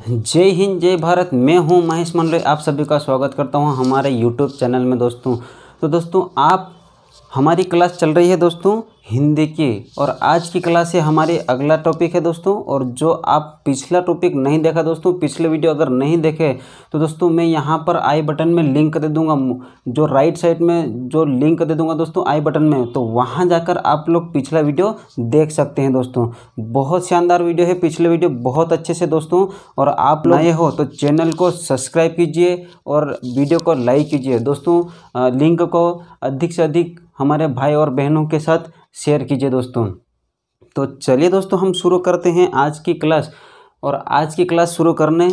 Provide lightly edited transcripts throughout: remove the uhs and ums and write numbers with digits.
जय हिंद जय भारत। मैं हूं महेश मंडले, आप सभी का स्वागत करता हूं हमारे यूट्यूब चैनल में। दोस्तों आप हमारी क्लास चल रही है दोस्तों हिंदी की, और आज की क्लास है हमारी अगला टॉपिक है दोस्तों। और जो आप पिछला टॉपिक नहीं देखा दोस्तों, पिछले वीडियो अगर नहीं देखे तो दोस्तों मैं यहाँ पर आई बटन में लिंक दे दूँगा, जो राइट साइड में जो लिंक दे दूँगा दोस्तों आई बटन में, तो वहाँ जाकर आप लोग पिछला वीडियो देख सकते हैं दोस्तों। बहुत शानदार वीडियो है, पिछले वीडियो बहुत अच्छे से दोस्तों। और आप नए हो तो चैनल को सब्सक्राइब कीजिए और वीडियो को लाइक कीजिए दोस्तों। लिंक को अधिक से अधिक हमारे भाई और बहनों के साथ शेयर कीजिए दोस्तों। तो चलिए दोस्तों हम शुरू करते हैं आज की क्लास। और आज की क्लास शुरू करने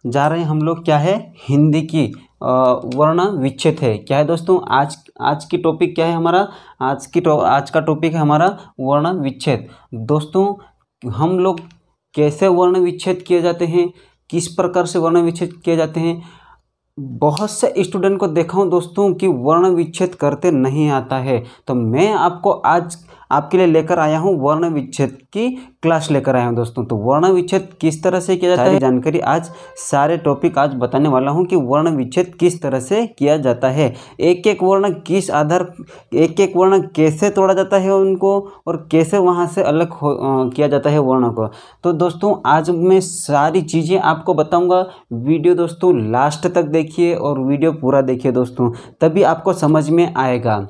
जा रहे हैं हम लोग, क्या है, हिंदी की वर्ण विच्छेद है। क्या है दोस्तों, आज की टॉपिक क्या है हमारा, आज का टॉपिक है हमारा वर्ण विच्छेद। दोस्तों हम लोग कैसे वर्ण विच्छेद किए जाते हैं, किस प्रकार से वर्ण विच्छेद किए जाते हैं। बहुत से स्टूडेंट को देखा हूँ दोस्तों कि वर्ण विच्छेद करते नहीं आता है, तो मैं आपको आज आपके लिए लेकर आया हूँ वर्ण विच्छेद की क्लास लेकर आया हूँ दोस्तों। तो वर्ण विच्छेद किस तरह से किया जाता है, जानकारी आज सारे टॉपिक आज बताने वाला हूँ कि वर्ण विच्छेद किस तरह से किया जाता है, एक एक वर्ण किस आधार, एक एक वर्ण कैसे तोड़ा जाता है उनको, और कैसे वहाँ से अलग किया जाता है वर्ण को। तो दोस्तों आज मैं सारी चीज़ें आपको बताऊँगा। वीडियो दोस्तों लास्ट तक देखिए और वीडियो पूरा देखिए दोस्तों, तभी आपको समझ में आएगा।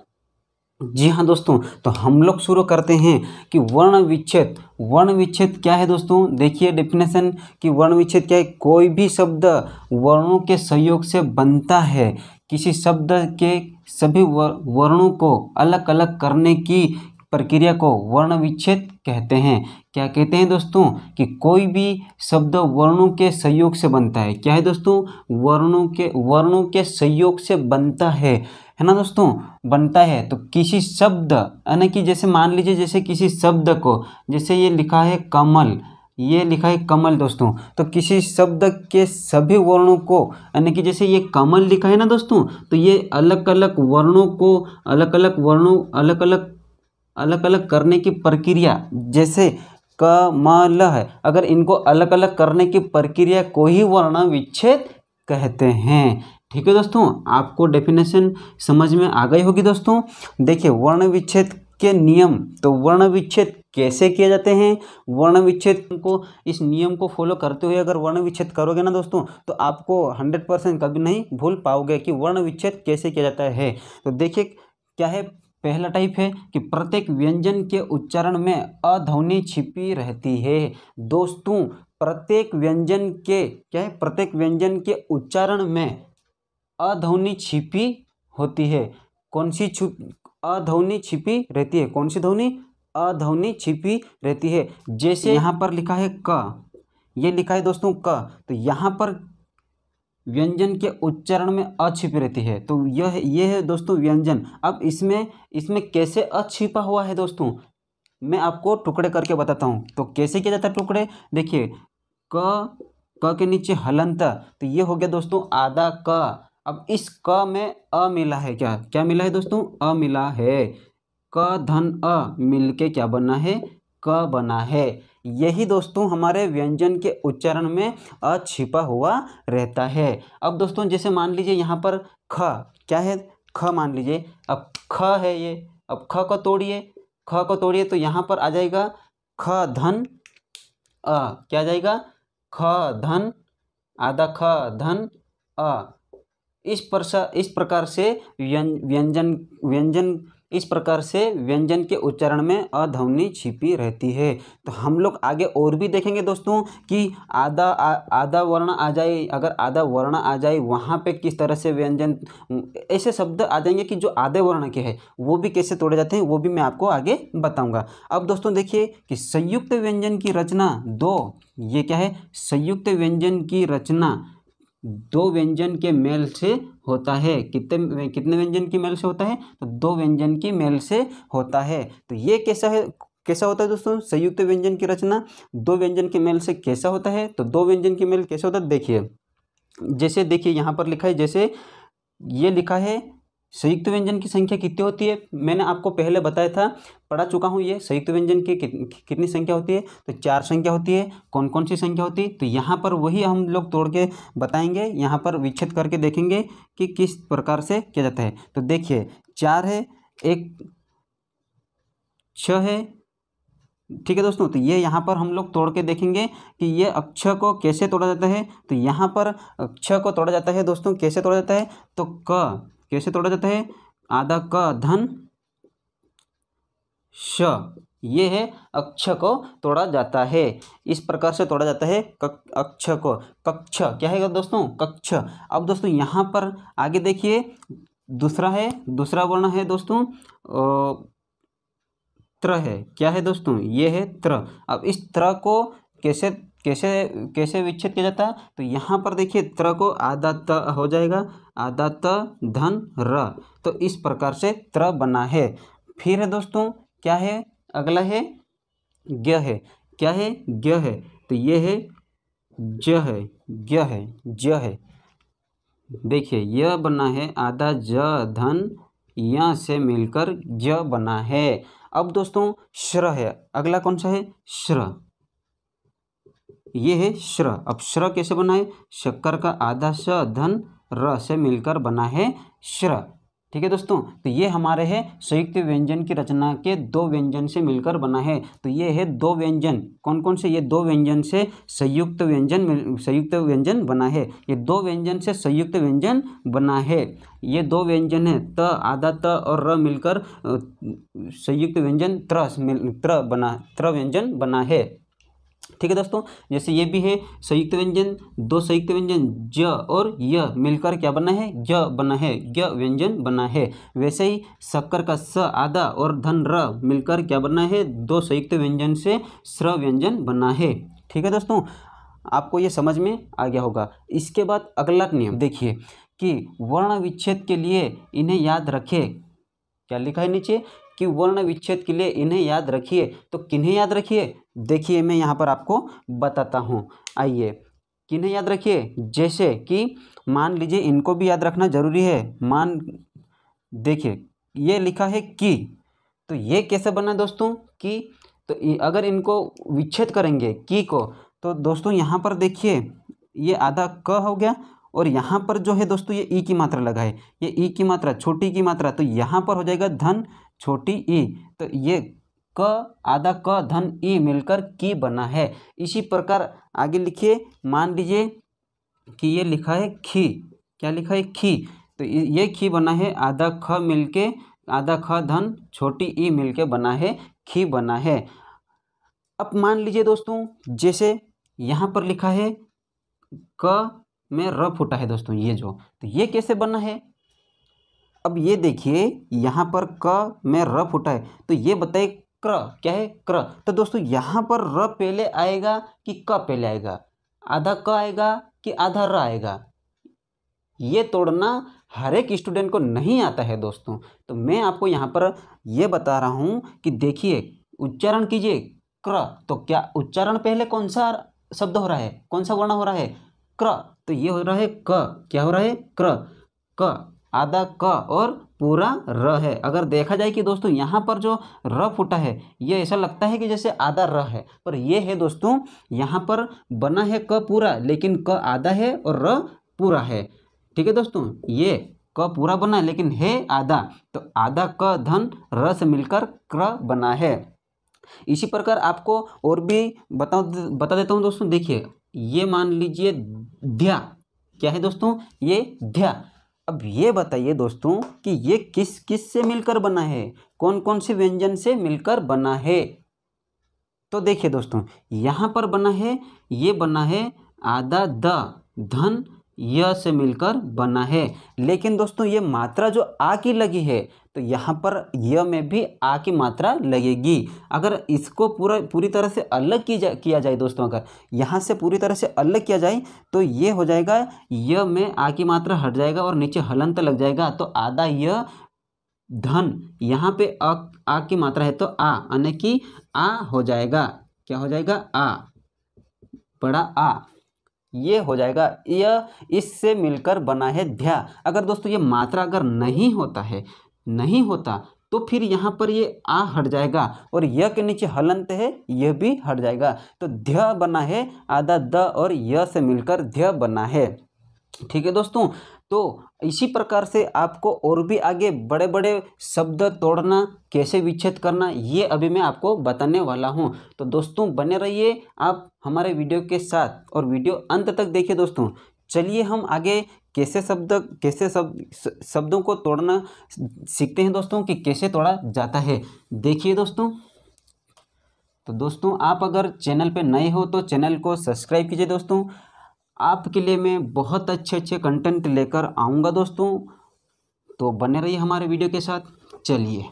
जी हाँ दोस्तों, तो हम लोग शुरू करते हैं कि वर्ण विच्छेद क्या है दोस्तों। देखिए डेफिनेशन कि वर्ण विच्छेद क्या है। कोई भी शब्द वर्णों के सहयोग से बनता है, किसी शब्द के सभी वर्णों को अलग अलग करने की प्रक्रिया को वर्ण विच्छेद कहते हैं। क्या कहते हैं दोस्तों कि कोई भी शब्द वर्णों के सहयोग से बनता है। क्या है दोस्तों, वर्णों के सहयोग से बनता है ना दोस्तों, बनता है। तो किसी शब्द यानी कि जैसे मान लीजिए, जैसे किसी शब्द को, जैसे ये लिखा है कमल, ये लिखा है कमल दोस्तों, तो किसी शब्द के सभी वर्णों को, यानी कि जैसे ये कमल लिखा है ना दोस्तों, तो ये अलग अलग वर्णों को अलग अलग करने की प्रक्रिया, जैसे कमल है, अगर इनको अलग अलग करने की प्रक्रिया को ही वर्ण विच्छेद कहते हैं। ठीक है दोस्तों, आपको डेफिनेशन समझ में आ गई होगी दोस्तों। देखिए वर्ण विच्छेद के नियम, तो वर्ण विच्छेद कैसे किए जाते हैं, वर्ण विच्छेद को, इस नियम को फॉलो करते हुए अगर वर्ण विच्छेद करोगे ना दोस्तों, तो आपको 100% कभी नहीं भूल पाओगे कि वर्ण विच्छेद कैसे किया जाता है। तो देखिए क्या है, पहला टाइप है कि प्रत्येक व्यंजन के उच्चारण में अध्वनि छिपी रहती है। दोस्तों प्रत्येक व्यंजन के, क्या है, प्रत्येक व्यंजन के उच्चारण में अध्वनि छिपी होती है। कौन सी अध्वनि छिपी रहती है, कौन सी ध्वनि, अध्वनि छिपी रहती है। जैसे यहाँ पर लिखा है क, ये लिखा है दोस्तों क, तो यहाँ पर व्यंजन के उच्चारण में अ छिपी रहती है। तो ये है दोस्तों व्यंजन। अब इसमें कैसे अ छिपा हुआ है दोस्तों, मैं आपको टुकड़े करके बताता हूँ। तो कैसे किया जाता है टुकड़े, देखिए क के नीचे हलंत, तो ये हो गया दोस्तों आधा क। अब इस क में अ मिला है, क्या मिला है दोस्तों, अ मिला है। क धन अ मिलके क्या बना है, क बना है। यही दोस्तों हमारे व्यंजन के उच्चारण में अ छिपा हुआ रहता है। अब दोस्तों जैसे मान लीजिए यहाँ पर ख, क्या है, ख मान लीजिए, अब ख है ये, अब ख को तोड़िए तो यहाँ पर आ जाएगा ख धन अ, क्या आ जाएगा, ख धन, आधा ख धन अ। इस प्रकार से व्यंजन के उच्चारण में अध्वनि छिपी रहती है। तो हम लोग आगे और भी देखेंगे दोस्तों कि आधा वर्ण आ जाए, अगर आधा वर्ण आ जाए वहाँ पे किस तरह से व्यंजन, ऐसे शब्द आ जाएंगे कि जो आधे वर्ण के हैं वो भी कैसे तोड़े जाते हैं, वो भी मैं आपको आगे बताऊंगा। अब दोस्तों देखिए कि संयुक्त व्यंजन की रचना दो, ये क्या है, संयुक्त व्यंजन की रचना दो व्यंजन के मेल से होता है। कितने व्यंजन की मेल से होता है, तो दो व्यंजन की मेल से होता है। तो ये कैसा होता है दोस्तों, संयुक्त व्यंजन की रचना दो व्यंजन के मेल से कैसा होता है। तो दो व्यंजन की मेल कैसे होता है, देखिए जैसे देखिए यहाँ पर लिखा है, जैसे ये लिखा है संयुक्त व्यंजन की संख्या कितनी होती है, मैंने आपको पहले बताया था, पढ़ा चुका हूँ। ये संयुक्त व्यंजन की कितनी संख्या होती है, तो 4 संख्या होती है। कौन कौन सी संख्या होती है, तो यहाँ पर वही हम लोग तोड़ के बताएंगे, यहाँ पर विच्छेद करके देखेंगे कि किस प्रकार से किया जाता है। तो देखिए 4 है, एक 6 है, ठीक है दोस्तों। तो ये यहाँ पर हम लोग तोड़ के देखेंगे कि ये अक्षर को कैसे तोड़ा जाता है। तो यहाँ पर अक्षर को तोड़ा जाता है दोस्तों, कैसे तोड़ा जाता है, तो क कैसे तोड़ा जाता है, आधा क धन श, ये है अक्षर को तोड़ा जाता है। इस प्रकार से तोड़ा जाता है अक्षर को। कक्ष क्या है दोस्तों, कक्ष। अब दोस्तों यहाँ पर आगे देखिए, दूसरा है, दूसरा वर्ण है दोस्तों त्र है। क्या है दोस्तों, ये है त्र। अब इस त्र को कैसे कैसे कैसे विच्छेद किया जाता है, तो यहाँ पर देखिए त्र को आधा त हो जाएगा, आधा त धन र, तो इस प्रकार से त्र बना है। फिर है दोस्तों क्या है, अगला है ज्ञ है। क्या है, ज्ञ है। तो ये है ज है, ज्ञ है, ज है। देखिए यह बना है आधा ज धन य से मिलकर ज बना है। अब दोस्तों श्र है, अगला कौन सा है, श्र, ये है श्र। अब श्र कैसे बना है, शक्कर का आधा स धन र से मिलकर बना है श्र, ठीक है दोस्तों। तो ये हमारे है संयुक्त व्यंजन की रचना के 2 व्यंजन से मिलकर बना है। तो ये है 2 व्यंजन, कौन कौन से, ये 2 व्यंजन से संयुक्त व्यंजन बना है। ये 2 व्यंजन से संयुक्त व्यंजन बना है। ये 2 व्यंजन है, त आधा त और र मिलकर संयुक्त व्यंजन त्र व्यंजन बना है, ठीक है दोस्तों। जैसे ये भी है संयुक्त व्यंजन, 2 संयुक्त व्यंजन ज और य मिलकर क्या बना है, ज बना है, ज व्यंजन बना है। वैसे ही शक्कर का स आधा और धन र मिलकर क्या बना है, 2 संयुक्त व्यंजन से स्र व्यंजन बना है, ठीक है दोस्तों। आपको ये समझ में आ गया होगा। इसके बाद अगला नियम देखिए कि वर्ण विच्छेद के लिए इन्हें याद रखें। क्या लिखा है नीचे कि वर्ण विच्छेद के लिए इन्हें याद रखिए। तो किन्हें याद रखिए, देखिए मैं यहाँ पर आपको बताता हूँ। आइए, किन्हें याद रखिए, जैसे कि मान लीजिए इनको भी याद रखना जरूरी है। देखिए ये लिखा है कि, तो ये कैसे बना दोस्तों, कि, तो अगर इनको विच्छेद करेंगे की को, तो दोस्तों यहाँ पर देखिए ये आधा क हो गया, और यहाँ पर जो है दोस्तों ये ई की मात्रा लगा है, ये ई की मात्रा, छोटी की मात्रा, तो यहाँ पर हो जाएगा धन छोटी ई। तो ये क आधा क धन ई मिलकर की बना है। इसी प्रकार आगे लिखिए, मान लीजिए कि ये लिखा है खी। क्या लिखा है, खी। तो ये खी बना है, आधा ख मिलके, आधा ख धन छोटी ई मिलके बना है, खी बना है। अब मान लीजिए दोस्तों, जैसे यहाँ पर लिखा है क में र फूटा है दोस्तों, ये जो, तो ये कैसे बना है। अब ये देखिए यहाँ पर क में र फूटा है, तो ये बताइए क्र क्या है, क्र। तो दोस्तों यहाँ पर र पहले आएगा कि क पहले आएगा, आधा क आएगा कि आधा र आएगा, ये तोड़ना हर एक स्टूडेंट को नहीं आता है दोस्तों। तो मैं आपको यहाँ पर ये बता रहा हूँ कि देखिए उच्चारण कीजिए क्र, तो क्या उच्चारण पहले कौन सा शब्द हो रहा है, कौन सा वर्ण हो रहा है, क्र। तो ये हो रहा है क, क्या हो रहा है, क्र, क, आधा क और पूरा र है। अगर देखा जाए कि दोस्तों यहाँ पर जो र फूटा है, ये ऐसा लगता है कि जैसे आधा र है, पर ये है दोस्तों यहाँ पर बना है क पूरा, लेकिन क आधा है और र पूरा है, ठीक है दोस्तों। ये क पूरा बना लेकिन है आधा, तो आधा क धन र से मिलकर क्र बना है। इसी प्रकार आपको और भी बता देता हूँ दोस्तों। देखिए ये मान लीजिए ध्या। क्या है दोस्तों, ये ध्या। अब ये बताइए दोस्तों कि ये किस किस से मिलकर बना है, कौन कौन से व्यंजन से मिलकर बना है। तो देखिए दोस्तों यहाँ पर बना है, ये बना है आधा द धन य से मिलकर बना है। लेकिन दोस्तों ये मात्रा जो आ की लगी है, तो यहाँ पर य में भी आ की मात्रा लगेगी। अगर इसको पूरी तरह से अलग किया जाए दोस्तों, अगर यहाँ से पूरी तरह से अलग किया जाए तो ये हो जाएगा य में आ की मात्रा हट जाएगा और नीचे हलंत लग जाएगा। तो आधा य धन, यहाँ पे आ की मात्रा है तो आ, यानी कि आ हो जाएगा, क्या हो जाएगा, आ, बड़ा आ। ये हो जाएगा यह इससे मिलकर बना है ध्या। अगर दोस्तों ये मात्रा अगर नहीं होता है, नहीं होता, तो फिर यहाँ पर ये आ हट जाएगा और य के नीचे हलंत है, यह भी हट जाएगा। तो ध्य बना है, आधा द और य से मिलकर ध्य बना है। ठीक है दोस्तों, तो इसी प्रकार से आपको और भी आगे बड़े बड़े शब्द तोड़ना, कैसे विच्छेद करना, ये अभी मैं आपको बताने वाला हूँ। तो दोस्तों बने रहिए आप हमारे वीडियो के साथ और वीडियो अंत तक देखिए दोस्तों। चलिए हम आगे कैसे शब्दों को तोड़ना सीखते हैं दोस्तों, कि कैसे तोड़ा जाता है। देखिए दोस्तों, तो दोस्तों आप अगर चैनल पे नए हो तो चैनल को सब्सक्राइब कीजिए दोस्तों। आपके लिए मैं बहुत अच्छे कंटेंट लेकर आऊँगा दोस्तों, तो बने रहिए हमारे वीडियो के साथ। चलिए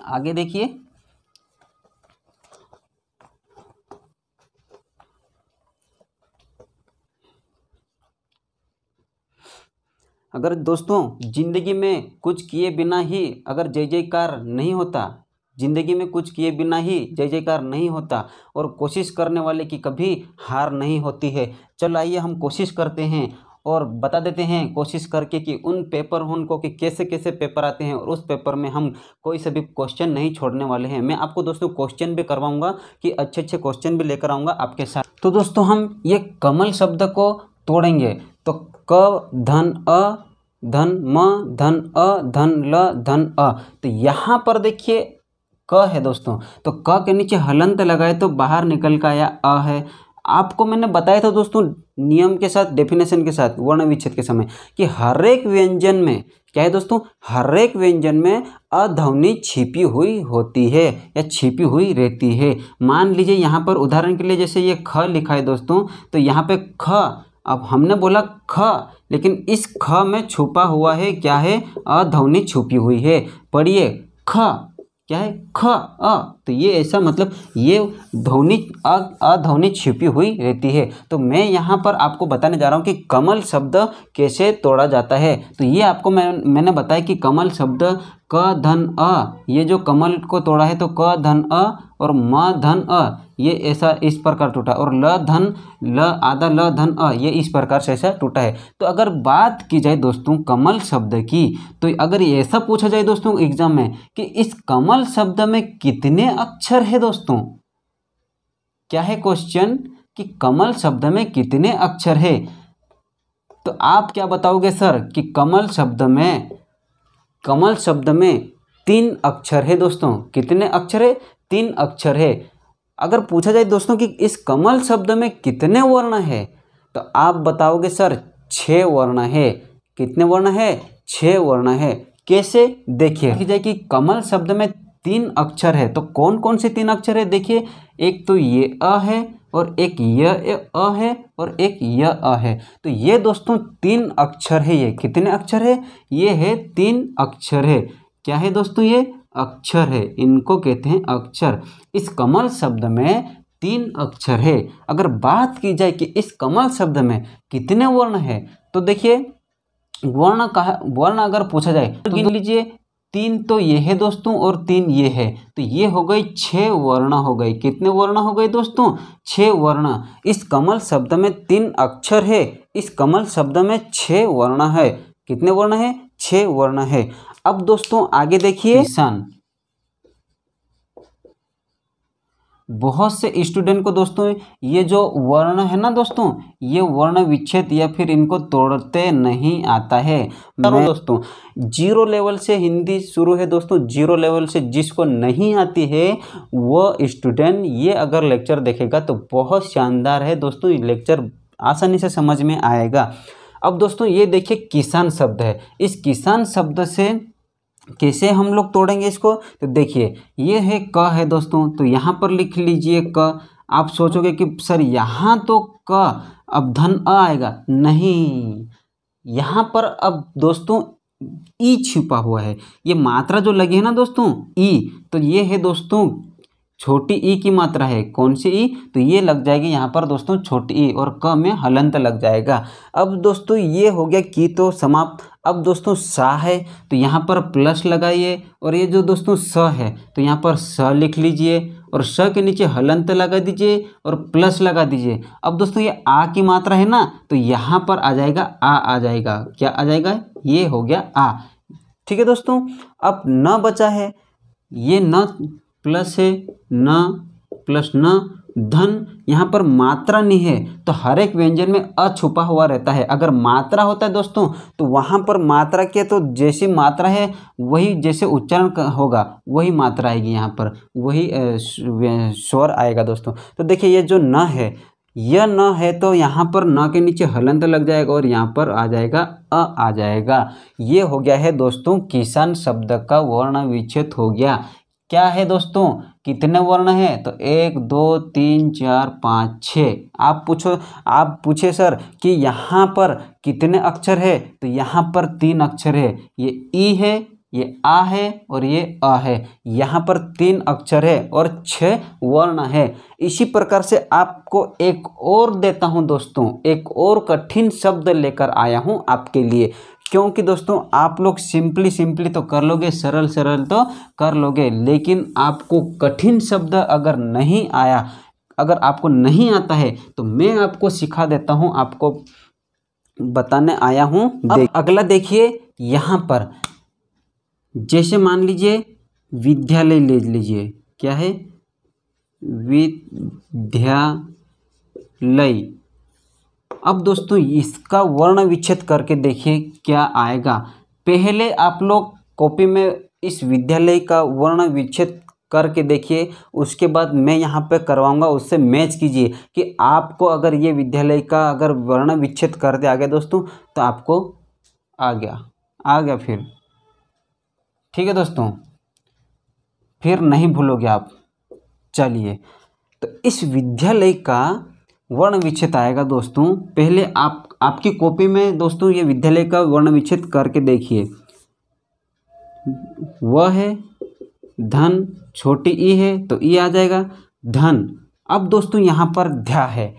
आगे देखिए। अगर दोस्तों ज़िंदगी में कुछ किए बिना ही अगर जय जयकार नहीं होता, ज़िंदगी में कुछ किए बिना ही जय जयकार नहीं होता, और कोशिश करने वाले की कभी हार नहीं होती है। चलो आइए हम कोशिश करते हैं और बता देते हैं कोशिश करके कि उन पेपर उनको कि कैसे कैसे पेपर आते हैं, और उस पेपर में हम कोई से भी क्वेश्चन नहीं छोड़ने वाले हैं। मैं आपको दोस्तों क्वेश्चन भी करवाऊँगा, कि अच्छे क्वेश्चन भी लेकर आऊँगा आपके साथ। तो दोस्तों हम ये कमल शब्द को तोड़ेंगे। तो क धन अ धन म धन अ धन ल धन अ। तो यहाँ पर देखिए क है दोस्तों, तो क के नीचे हलंत लगाए तो बाहर निकल का आया अ है। आपको मैंने बताया था दोस्तों नियम के साथ, डेफिनेशन के साथ, वर्ण विच्छेद के समय, कि हर एक व्यंजन में क्या है दोस्तों, हर एक व्यंजन में अध्वनि छिपी हुई होती है या छिपी हुई रहती है। मान लीजिए यहाँ पर उदाहरण के लिए जैसे ये ख लिखा है दोस्तों, तो यहाँ पे ख, अब हमने बोला ख, लेकिन इस ख में छुपा हुआ है क्या है, अध्वनि छुपी हुई है। पढ़िए ख, क्या है, ख अ। तो ये ऐसा मतलब ये ध्वनि अध्वनि छिपी हुई रहती है। तो मैं यहाँ पर आपको बताने जा रहा हूँ कि कमल शब्द कैसे तोड़ा जाता है। तो ये आपको मैंने बताया कि कमल शब्द क धन अ, ये जो कमल को तोड़ा है तो क धन अ और म धन अ, ये ऐसा इस प्रकार टूटा, और ल धन ल आधा ल धन अ, ये इस प्रकार से ऐसा टूटा है। तो अगर बात की जाए दोस्तों कमल शब्द की, तो अगर ऐसा पूछा जाए दोस्तों एग्जाम में कि इस कमल शब्द में कितने अक्षर है दोस्तों, क्या है क्वेश्चन, कि कमल शब्द में कितने अक्षर है, तो आप क्या बताओगे सर, कि कमल शब्द में 3 अक्षर है दोस्तों। कितने अक्षर है, 3 अक्षर है। अगर पूछा जाए दोस्तों कि इस कमल शब्द में कितने वर्ण है, तो आप बताओगे सर 6 वर्ण है। कितने वर्ण है, 6 वर्ण है। कैसे, देखिए जाए कि कमल शब्द में 3 अक्षर है, तो कौन कौन से 3 अक्षर है, देखिए एक तो ये अ है, और एक य अ है, और एक य अ है। तो ये दोस्तों 3 अक्षर है। ये कितने अक्षर है, ये है 3 अक्षर है। क्या है दोस्तों, ये अक्षर है, इनको कहते हैं अक्षर। इस कमल शब्द में 3 अक्षर है। अगर बात की जाए कि इस कमल शब्द में कितने वर्ण है, तो देखिए वर्ण अगर पूछा जाए तो गिन लीजिए, 3 तो ये है दोस्तों और 3 ये है, तो ये हो गई 6 वर्ण हो गए। कितने वर्ण हो गए दोस्तों, 6 वर्ण। इस कमल शब्द में 3 अक्षर है, इस कमल शब्द में 6 वर्ण है। कितने वर्ण है, 6 वर्ण है। अब दोस्तों आगे देखिए, किसान। बहुत से स्टूडेंट को दोस्तों ये जो वर्ण है ना दोस्तों, ये वर्ण विच्छेद या फिर इनको तोड़ते नहीं आता है। मैं दोस्तों 0 लेवल से हिंदी शुरू है दोस्तों, 0 लेवल से जिसको नहीं आती है वो स्टूडेंट ये अगर लेक्चर देखेगा तो बहुत शानदार है दोस्तों, ये लेक्चर आसानी से समझ में आएगा। अब दोस्तों ये देखिए किसान शब्द है, इस किसान शब्द से कैसे हम लोग तोड़ेंगे इसको, तो देखिए ये है क है दोस्तों, तो यहाँ पर लिख लीजिए क। आप सोचोगे कि सर यहाँ तो क, अब धन अ आएगा, नहीं, यहाँ पर अब दोस्तों ई छिपा हुआ है। ये मात्रा जो लगी है ना दोस्तों ई, तो ये है दोस्तों छोटी ई की मात्रा है। कौन सी ई, तो ये लग जाएगी यहाँ पर दोस्तों छोटी ई, और क में हलंत लग जाएगा। अब दोस्तों ये हो गया की तो समाप्त। अब दोस्तों सा है, तो यहाँ पर प्लस लगाइए, और ये जो दोस्तों स है तो यहाँ पर स लिख लीजिए, और श के नीचे हलंत लगा दीजिए और प्लस लगा दीजिए। अब दोस्तों ये आ की मात्रा है ना, तो यहाँ पर आ जाएगा आ जाएगा। क्या आ जाएगा? ये हो गया आ। ठीक है दोस्तों, अब न बचा है, ये न प्लस है, न प्लस न धन। यहाँ पर मात्रा नहीं है तो हर एक व्यंजन में अ छुपा हुआ रहता है। अगर मात्रा होता है दोस्तों तो वहाँ पर मात्रा के तो जैसी मात्रा है वही जैसे उच्चारण होगा वही मात्रा आएगी, यहाँ पर वही स्वर आएगा दोस्तों। तो देखिए ये जो न है, यह न है तो यहाँ पर न के नीचे हलंत लग जाएगा और यहाँ पर आ जाएगा आ जाएगा। ये हो गया है दोस्तों किसान शब्द का वर्ण विच्छेद हो गया। क्या है दोस्तों, कितने वर्ण है? तो 1 2 3 4 5 6। आप पूछे सर कि यहाँ पर कितने अक्षर है? तो यहाँ पर 3 अक्षर है। ये ई है, ये आ है और ये अ है। यहाँ पर 3 अक्षर है और 6 वर्ण है। इसी प्रकार से आपको एक और देता हूँ दोस्तों, एक और कठिन शब्द लेकर आया हूँ आपके लिए। क्योंकि दोस्तों आप लोग सिंपली तो कर लोगे, सरल तो कर लोगे, लेकिन आपको कठिन शब्द अगर नहीं आया, अगर आपको नहीं आता है तो मैं आपको सिखा देता हूँ, आपको बताने आया हूँ। अब अगला देखिए, यहाँ पर जैसे मान लीजिए विद्यालय ले लीजिए। क्या है? विद्यालय। अब दोस्तों इसका वर्ण विच्छेद करके देखिए क्या आएगा। पहले आप लोग कॉपी में इस विद्यालय का वर्ण विच्छेद करके देखिए, उसके बाद मैं यहाँ पे करवाऊँगा, उससे मैच कीजिए कि आपको अगर ये विद्यालय का अगर वर्ण विच्छेद कर दे आगे दोस्तों तो आपको आ गया फिर। ठीक है दोस्तों, फिर नहीं भूलोगे आप। चलिए, तो इस विद्यालय का वर्ण विच्छेद आएगा दोस्तों। पहले आपकी कॉपी में दोस्तों ये विद्यालय का वर्ण विच्छेद करके देखिए। वह है धन, छोटी ई है तो ई आ जाएगा धन। अब दोस्तों यहाँ पर ध्या है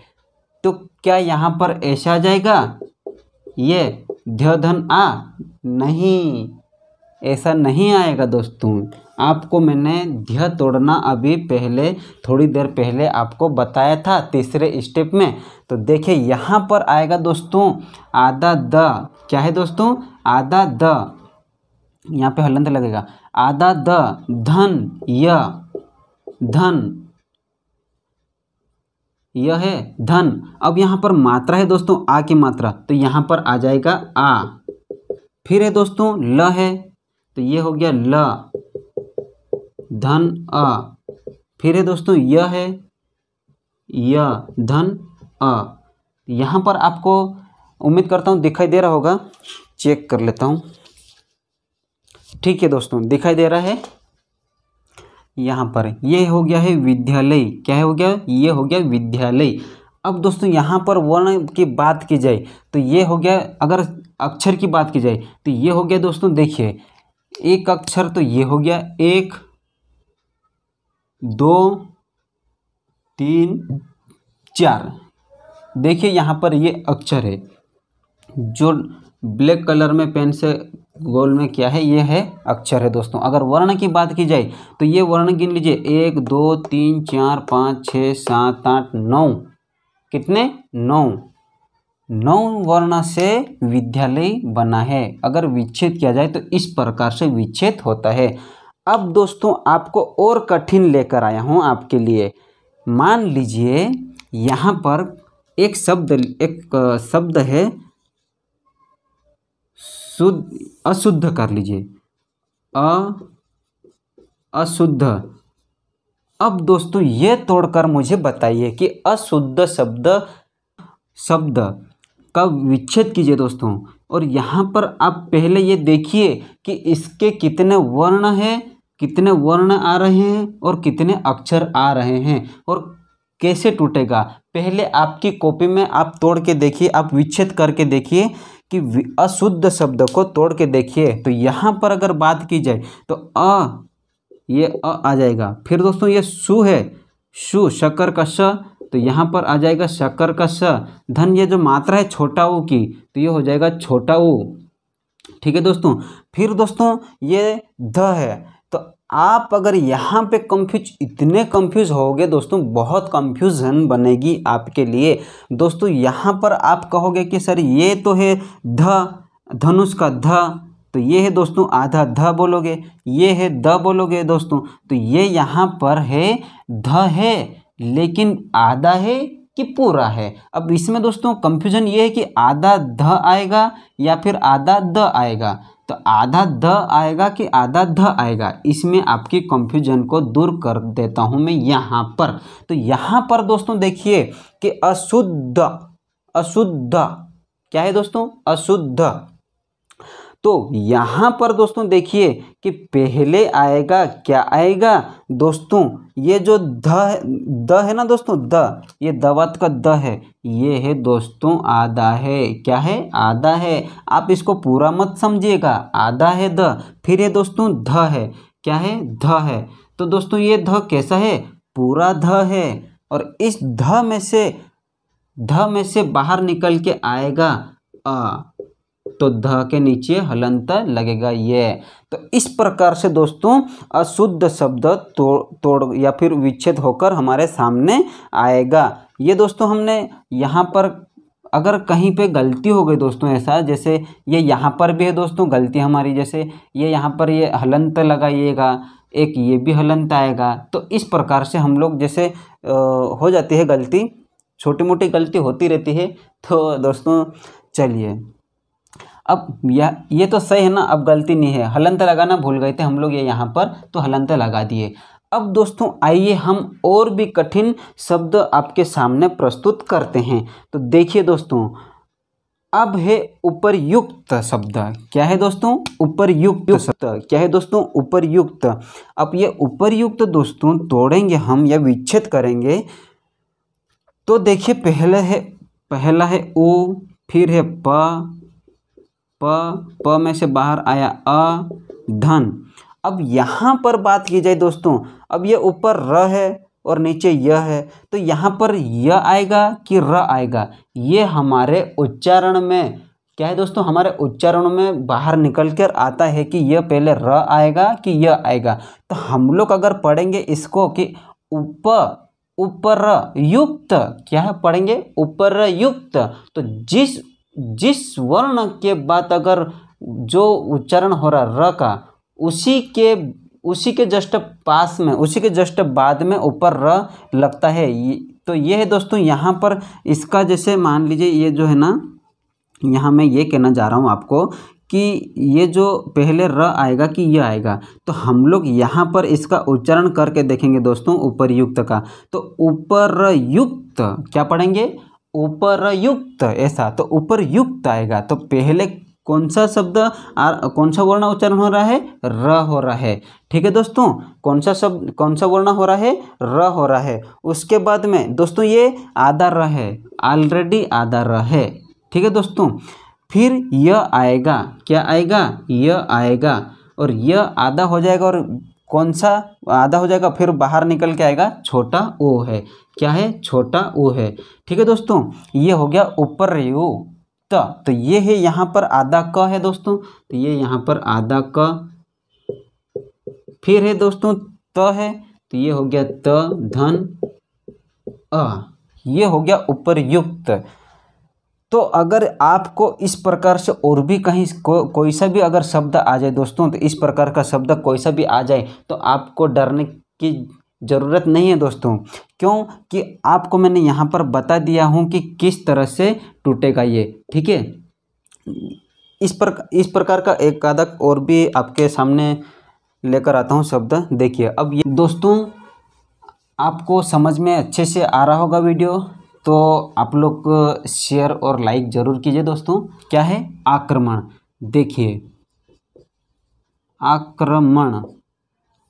तो क्या यहाँ पर ऐसा आ जाएगा? ये ध्य धन आ? नहीं, ऐसा नहीं आएगा दोस्तों। आपको मैंने ध्य तोड़ना अभी पहले थोड़ी देर पहले आपको बताया था तीसरे स्टेप में। तो देखिए यहाँ पर आएगा दोस्तों आधा द। क्या है दोस्तों? आधा द। यहाँ पे हलंत लगेगा। आधा द धन य, धन यह है धन। अब यहाँ पर मात्रा है दोस्तों आ की मात्रा, तो यहाँ पर आ जाएगा आ। फिर है दोस्तों ल है तो ये हो गया ल धन अ। फिर है दोस्तों य है, य धन अ। यहाँ पर आपको उम्मीद करता हूँ दिखाई दे रहा होगा, चेक कर लेता हूँ। ठीक है दोस्तों, दिखाई दे रहा है। यहाँ पर ये हो गया है विद्यालय। क्या हो गया? ये हो गया विद्यालय। अब दोस्तों यहाँ पर वर्ण की बात की जाए तो ये हो गया, अगर अक्षर की बात की जाए तो ये हो गया दोस्तों। देखिए एक अक्षर तो ये हो गया 1 2 3 4। देखिए यहाँ पर ये अक्षर है जो ब्लैक कलर में पेन से गोल में क्या है, ये है अक्षर है दोस्तों। अगर वर्ण की बात की जाए तो ये वर्ण गिन लीजिए 1 2 3 4 5 6 7 8 9। कितने? 9 वर्ण से विद्यालय बना है। अगर विच्छेद किया जाए तो इस प्रकार से विच्छेद होता है। अब दोस्तों आपको और कठिन लेकर आया हूँ आपके लिए। मान लीजिए यहाँ पर एक शब्द है अशुद्ध कर लीजिए, अशुद्ध। अब दोस्तों ये तोड़कर मुझे बताइए कि अशुद्ध शब्द का विच्छेद कीजिए दोस्तों। और यहाँ पर आप पहले ये देखिए कि इसके कितने वर्ण हैं, कितने वर्ण आ रहे हैं और कितने अक्षर आ रहे हैं और कैसे टूटेगा। पहले आपकी कॉपी में आप तोड़ के देखिए, आप विच्छेद करके देखिए कि अशुद्ध शब्द को तोड़ के देखिए। तो यहाँ पर अगर बात की जाए तो ये आ जाएगा। फिर दोस्तों ये सु है, सु शक्कर का श, तो यहाँ पर आ जाएगा शक्कर का स। धन, ये जो मात्रा है छोटा ऊ की, तो ये हो जाएगा छोटा ऊ। ठीक है दोस्तों। फिर दोस्तों ये ध है, तो आप अगर यहाँ पे इतने कंफ्यूज होगे दोस्तों, बहुत कंफ्यूजन बनेगी आपके लिए दोस्तों। यहाँ पर आप कहोगे कि सर ये तो है धनुष का तो ये है दोस्तों आधा बोलोगे, ये है बोलोगे दोस्तों, तो ये यहाँ पर है है, लेकिन आधा है कि पूरा है। अब इसमें दोस्तों कंफ्यूजन ये है कि आधा आएगा या फिर आधा आएगा, तो आधा आएगा कि आधा आएगा, इसमें आपकी कंफ्यूजन को दूर कर देता हूं मैं यहाँ पर। तो यहाँ पर दोस्तों देखिए कि अशुद्ध क्या है दोस्तों, अशुद्ध। तो यहाँ पर दोस्तों देखिए कि पहले आएगा क्या आएगा दोस्तों, ये जो द है ना दोस्तों, ये दवत का है, ये है दोस्तों आधा है। क्या है, आधा है। आप इसको पूरा मत समझिएगा, आधा है फिर ये दोस्तों है, क्या है, है। तो दोस्तों ये कैसा है, पूरा है। और इस में से बाहर निकल के आएगा तो के नीचे हलंत लगेगा ये। तो इस प्रकार से दोस्तों अशुद्ध शब्द तोड़ या फिर विच्छेद होकर हमारे सामने आएगा। ये दोस्तों हमने यहाँ पर अगर कहीं पे गलती हो गई दोस्तों, ऐसा जैसे ये यहाँ पर भी है दोस्तों गलती हमारी, जैसे ये यहाँ पर ये हलंत लगाइएगा, एक ये भी हलंत आएगा। तो इस प्रकार से हम लोग जैसे हो जाती है गलती, छोटी मोटी गलती होती रहती है। तो दोस्तों चलिए, अब ये तो सही है ना, अब गलती नहीं है, हलंत लगाना भूल गए थे हम लोग, ये यहाँ पर तो हलंत लगा दिए। अब दोस्तों आइए हम और भी कठिन शब्द आपके सामने प्रस्तुत करते हैं। तो देखिए दोस्तों, अब है उपरयुक्त शब्द। क्या है दोस्तों, उपरयुक्त शब्द। क्या है दोस्तों, उपरयुक्त। अब ये उपरयुक्त दोस्तों तोड़ेंगे हम या विच्छेद करेंगे। तो देखिए पहला है ओ, फिर है प में से बाहर आया धन। अब यहाँ पर बात की जाए दोस्तों, अब ये ऊपर र है और नीचे य है, तो यहाँ पर य आएगा कि र आएगा, ये हमारे उच्चारण में क्या है दोस्तों, हमारे उच्चारण में बाहर निकल कर आता है कि यह पहले र आएगा कि य आएगा। तो हम लोग अगर पढ़ेंगे इसको कि ऊपर युक्त, क्या है पढ़ेंगे, ऊपर युक्त। तो जिस वर्ण के बाद अगर जो उच्चारण हो रहा र का, उसी के जस्ट पास में, उसी के जस्ट बाद में ऊपर र लगता है। तो ये है दोस्तों यहाँ पर इसका, जैसे मान लीजिए ये जो है ना, यहाँ मैं ये कहना चाह रहा हूँ आपको कि ये जो पहले र आएगा कि यह आएगा, तो हम लोग यहाँ पर इसका उच्चारण करके देखेंगे दोस्तों उपरयुक्त का। तो उपरयुक्त क्या पढ़ेंगे, उपरयुक्त, ऐसा। तो उपरयुक्त आएगा, तो पहले कौन सा शब्द कौन सा वर्ण उच्चारण हो रहा है, र हो रहा है। ठीक है दोस्तों, कौन सा वर्ण हो रहा है, र हो रहा है। उसके बाद में दोस्तों ये आधा र है, ऑलरेडी आधा र है। ठीक है दोस्तों, फिर यह आएगा, क्या आएगा, यह आएगा, और यह आधा हो जाएगा, और कौन सा आधा हो जाएगा, फिर बाहर निकल के आएगा छोटा ओ है। क्या है, छोटा ओ है। ठीक है दोस्तों, ये हो गया उपरयुक्त। तो ये है यहाँ पर आधा क है दोस्तों, तो ये यहाँ पर आधा क। फिर है दोस्तों त है, तो ये हो गया त धन अ, ये हो गया उपरयुक्त। तो अगर आपको इस प्रकार से और भी कहीं कोई सा भी अगर शब्द आ जाए दोस्तों, तो इस प्रकार का शब्द कोई सा भी आ जाए तो आपको डरने की ज़रूरत नहीं है दोस्तों, क्योंकि आपको मैंने यहाँ पर बता दिया हूँ कि किस तरह से टूटेगा ये। ठीक है, इस प्रकार का एक आधा और भी आपके सामने लेकर आता हूँ शब्द। देखिए, अब ये दोस्तों आपको समझ में अच्छे से आ रहा होगा वीडियो, तो आप लोग शेयर और लाइक ज़रूर कीजिए दोस्तों। क्या है, आक्रमण। देखिए आक्रमण,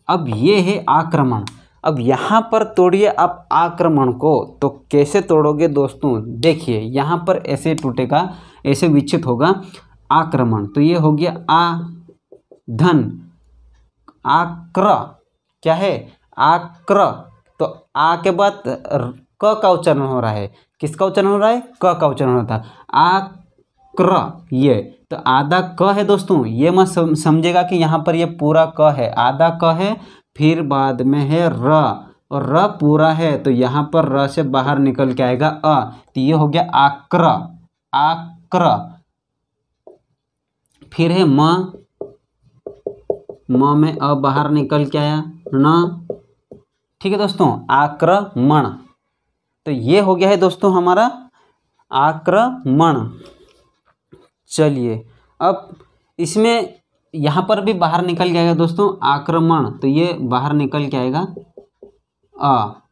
अब ये है आक्रमण। अब यहाँ पर तोड़िए आप आक्रमण को, तो कैसे तोड़ोगे दोस्तों, देखिए यहाँ पर ऐसे टूटेगा, ऐसे विच्छेद होगा आक्रमण। तो ये हो गया आ धन आक्र, क्या है, आक्र। तो आ के बाद क का उच्चारण हो रहा है, किसका उच्चारण हो रहा है, क का उच्चारण होता है, आक्र ये। तो आधा क है दोस्तों, ये मत समझेगा कि यहाँ पर ये पूरा क है, आधा क है, फिर बाद में है र, और र पूरा है तो यहाँ पर र से बाहर निकल के आएगा अ, तो ये हो गया आक्र, आक्र। फिर है म में अ बाहर निकल के आया न, ठीक है दोस्तों, आक्रमण। तो ये हो गया है दोस्तों हमारा आक्रमण। चलिए अब इसमें यहाँ पर भी बाहर निकल के आएगा दोस्तों आक्रमण, तो ये बाहर निकल के आएगा अ।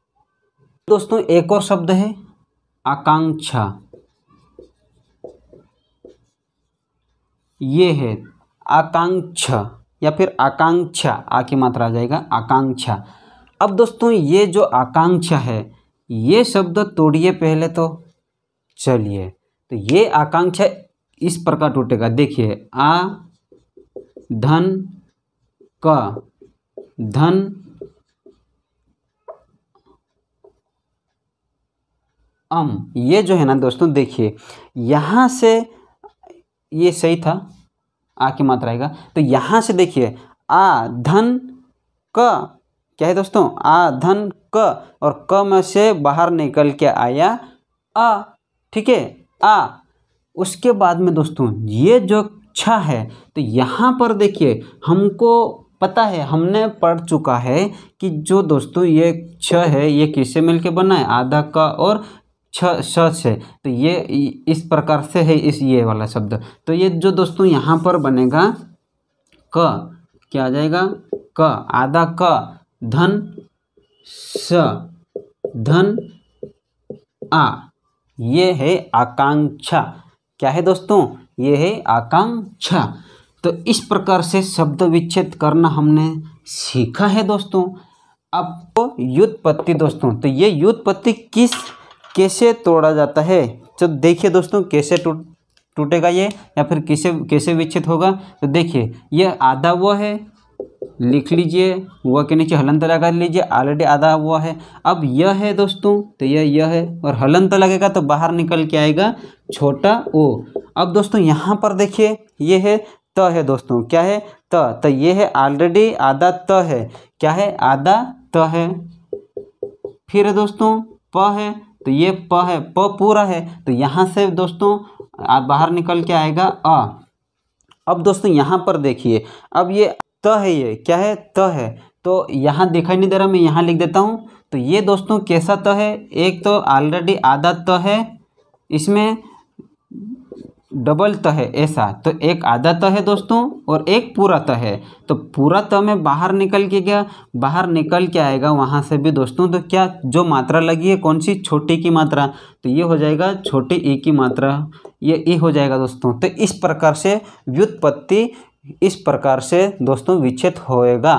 दोस्तों एक और शब्द है आकांक्षा, ये है आकांक्षा या फिर आकांक्षा, आ की मात्रा आ जाएगा आकांक्षा। अब दोस्तों ये जो आकांक्षा है ये शब्द तोड़िए पहले तो। चलिए तो ये आकांक्षा इस प्रकार टूटेगा, देखिए आ धन क, धन ये जो है ना दोस्तों, देखिए यहाँ से ये सही था, आ की मात्रा आएगा, तो यहाँ से देखिए आ धन क, क्या है दोस्तों आ धन क, और क में से बाहर निकल के आया आ, ठीक है आ। उसके बाद में दोस्तों ये जो छ है, तो यहाँ पर देखिए हमको पता है, हमने पढ़ चुका है कि जो दोस्तों ये छ है ये किससे मिलके बना है, आधा क और छ से, तो ये इस प्रकार से है इस ये वाला शब्द। तो ये जो दोस्तों यहाँ पर बनेगा क, क्या आ जाएगा क, आधा क, धन स, धन आ, ये है आकांक्षा। क्या है दोस्तों, ये है आकांक्षा। तो इस प्रकार से शब्द विच्छेद करना हमने सीखा है दोस्तों। आपको व्युत्पत्ति दोस्तों, तो ये व्युत्पत्ति कैसे तोड़ा जाता है, तो देखिए दोस्तों कैसे टूटेगा ये, या फिर कैसे विच्छेद होगा। तो देखिए ये आधा वो है, लिख लीजिए, वह के नीचे हलंत लगा लीजिए, ऑलरेडी आधा हुआ है। अब यह है दोस्तों, तो यह है, और हलंत लगेगा तो बाहर निकल के आएगा छोटा ओ। अब दोस्तों यहाँ पर देखिए ये है त है दोस्तों, क्या है त, तो ये है ऑलरेडी आधा त है, क्या है आधा त है। फिर है दोस्तों प है, तो ये प है, प पूरा है, तो यहाँ से दोस्तों बाहर निकल के आएगा अ। अब दोस्तों यहाँ पर देखिए, अब ये त है, ये क्या है त है, तो यहाँ दिखाई नहीं दे रहा, मैं यहाँ लिख देता हूँ। तो ये दोस्तों कैसा त है, एक तो ऑलरेडी आधा त है, इसमें डबल त है ऐसा, तो एक आधा त है दोस्तों और एक पूरा त है। तो पूरा त में बाहर निकल के गया, बाहर निकल के आएगा वहाँ से भी दोस्तों, तो क्या जो मात्रा लगी है कौन सी, छोटी की मात्रा, तो ये हो जाएगा छोटी ई की मात्रा, ये ई हो जाएगा दोस्तों। तो इस प्रकार से व्युत्पत्ति, इस प्रकार से दोस्तों विच्छेद होएगा।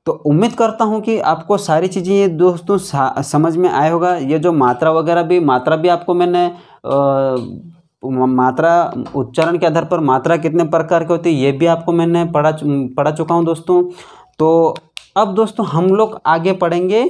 तो उम्मीद करता हूँ कि आपको सारी चीज़ें ये दोस्तों समझ में आया होगा। ये जो मात्रा वगैरह भी, मात्रा भी आपको मैंने मात्रा उच्चारण के आधार पर मात्रा कितने प्रकार की होती है ये भी आपको मैंने पढ़ा चुका हूँ दोस्तों। तो अब दोस्तों हम लोग आगे पढ़ेंगे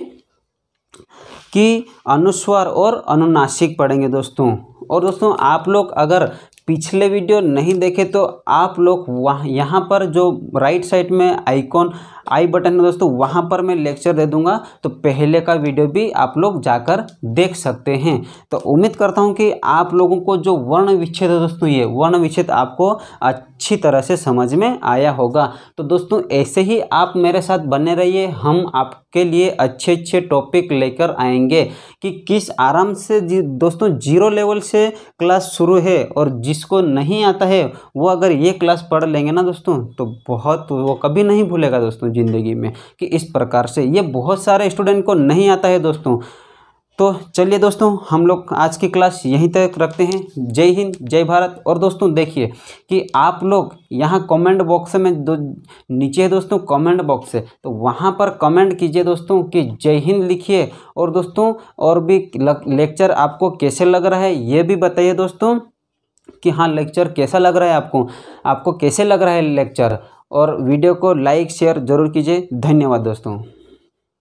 कि अनुस्वार और अनुनासिक पढ़ेंगे दोस्तों। और दोस्तों आप लोग अगर पिछले वीडियो नहीं देखे तो आप लोग वहाँ यहाँ पर जो राइट साइड में आइकॉन आई बटन है दोस्तों, वहाँ पर मैं लेक्चर दे दूँगा, तो पहले का वीडियो भी आप लोग जाकर देख सकते हैं। तो उम्मीद करता हूँ कि आप लोगों को जो वर्ण विच्छेद है दोस्तों, ये वर्ण विच्छेद आपको अच्छी तरह से समझ में आया होगा। तो दोस्तों ऐसे ही आप मेरे साथ बने रहिए, हम आपके लिए अच्छे अच्छे टॉपिक लेकर आएंगे कि किस आराम से दोस्तों 0 लेवल से क्लास शुरू है, और जिसको नहीं आता है वो अगर ये क्लास पढ़ लेंगे ना दोस्तों, तो बहुत वो कभी नहीं भूलेगा दोस्तों ज़िंदगी में कि इस प्रकार से ये बहुत सारे स्टूडेंट को नहीं आता है दोस्तों। तो चलिए दोस्तों हम लोग आज की क्लास यहीं तक रखते हैं। जय हिंद, जय भारत। और दोस्तों देखिए कि आप लोग यहाँ कमेंट बॉक्स में नीचे है दोस्तों कमेंट बॉक्स है, तो वहाँ पर कमेंट कीजिए दोस्तों कि जय हिंद लिखिए। और दोस्तों और भी लेक्चर आपको कैसे लग रहा है ये भी बताइए दोस्तों कि हाँ लेक्चर कैसा लग रहा है आपको कैसे लग रहा है लेक्चर। और वीडियो को लाइक शेयर ज़रूर कीजिए। धन्यवाद दोस्तों।